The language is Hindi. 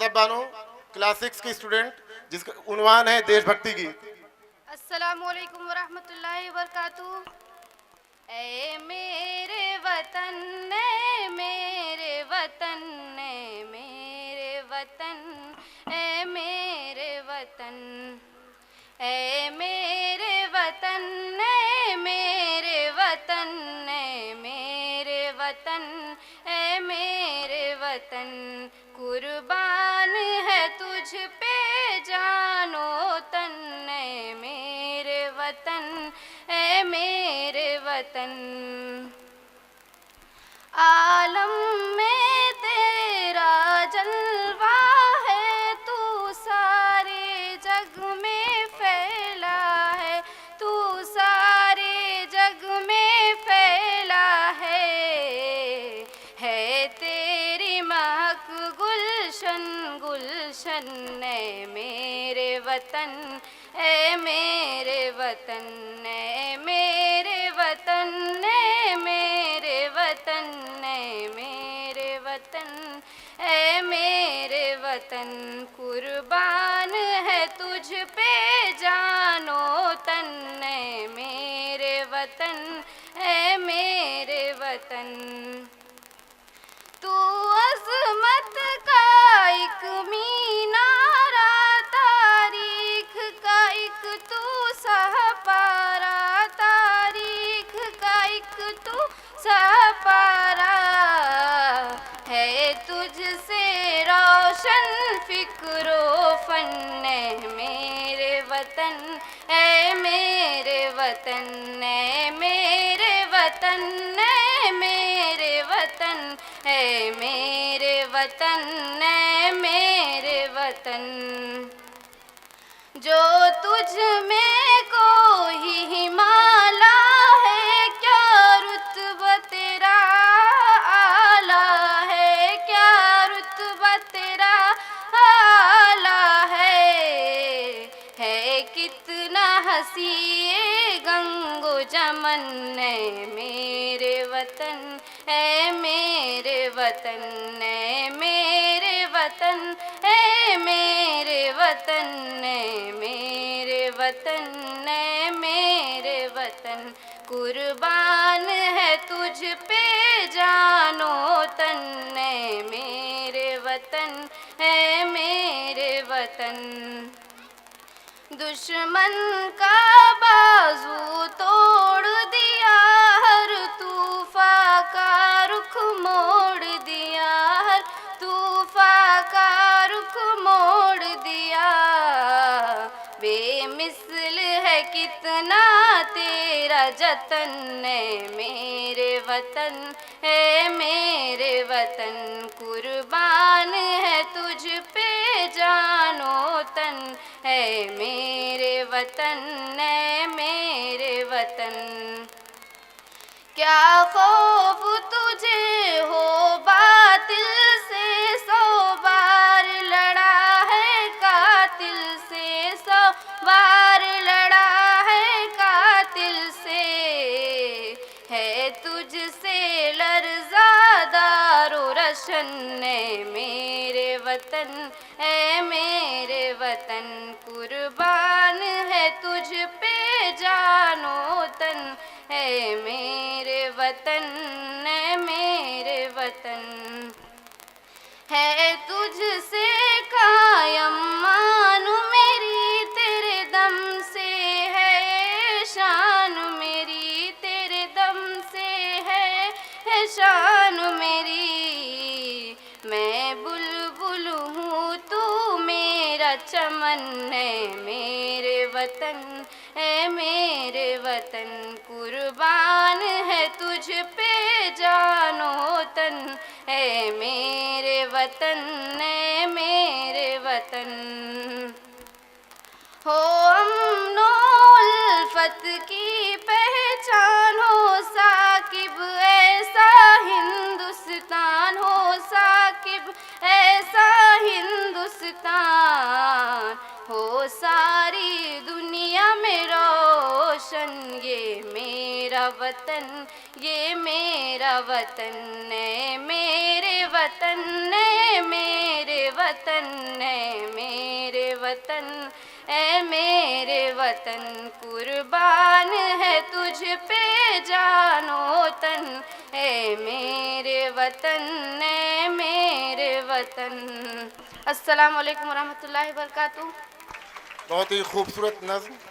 अदब बानो क्लास 6 की स्टूडेंट जिसका उन्वान है देशभक्ति गीत। अस्सलामुअलैकुम वरहमतुल्लाहि वबरकातुहू। ऐ मेरे वतन, ऐ मेरे वतन, ऐ मेरे वतन, ऐ मेरे वतन, ऐ मेरे वतन, ऐ मेरे वतन, ऐ मेरे वतन, ऐ मेरे वतन, कुर्बान है तुझ पे जानो तन, ऐ मेरे वतन, ऐ मेरे वतन। आलम में तेरा जलवा है, तू सारे जग में फैला है, तू सारे जग में फैला है तेरी महक गुलशन गुलशन, ऐ मेरे वतन, ऐ मेरे वतन, ऐ मेरे वतन, ऐ मेरे वतन, ऐ मेरे वतन, ऐ मेरे वतन, कुर्बान है तुझ पे जानो तन, ऐ मेरे वतन, ऐ मेरे वतन। तू अज़मत का एक मीनारा, तारीख का एक तू सहपारा, तारीख का एक तू सहपारा, है तुझसे रोशन फिक्रो फन, ऐ मेरे वतन, ऐ मेरे वतन, ऐ मेरे वतन, ऐ मेरे वतन, ऐ मेरे वतन, ऐ मेरे वतन। जो तुझ में कोई हिमाला है, क्या रुतबा तेरा आला है, क्या रुतबा तेरा आला है कितना हसी ये गंगो जमन, ऐ मेरे वतन, ऐ मेरे वतन, ऐ मेरे वतन, ऐ मेरे वतन, ऐ मेरे वतन, ऐ मेरे वतन, कुर्बान है तुझ पे जानो तन, ऐ मेरे वतन, ऐ मेरे वतन। दुश्मन का बाजू तोड़ दिया, हर तूफा का रुख मोड़ दिया, हर तूफा का रुख मोड़ दिया, बेमिसल है कितना तेरा जतन, ऐ मेरे वतन, ऐ मेरे वतन, कुर्बान है तुझ पे जानो तन, ऐ मेरे वतन, ऐ मेरे वतन। क्या खौफ तुझे हो बातिल से, 100 बार लड़ा है कातिल से, 100 बार लड़ा है कातिल से, है तुझसे लर्ज़ादारो रशन, ऐ मेरे वतन, ऐ मेरे वतन, कुर्बान है तुझ पे जानो तन, ऐ मेरे वतन, ऐ मेरे वतन। है तुझसे कायम मानो मेरी, तेरे दम से है शान मेरी, तेरे दम से है शान मेरी, मैं बुलबुल हूँ तू मेरा चमन, ऐ मेरे वतन, ऐ मेरे वतन, कुर्बान है तुझ पे जानो तन, ऐ मेरे वतन, ऐ मेरे वतन। हो अमनो उल्फत की पहचान, हो साकिब ऐसा हिंदुस्तान, हो साकिब ऐसा हिंदुस्तान, हो सारी दुनिया में रोशन, ये मेरा वतन, ये मेरा वतन, ऐ मेरे वतन, ऐ मेरे वतन। वतन, ए मेरे वतन, ए मेरे वतन, कुर्बान है तुझ पे जानो तन, ए मेरे वतन, ए मेरे वतन। अस्सलाम वालेकुम वरहमतुल्लाहि वबरकातुहू। बहुत ही खूबसूरत नज़्म।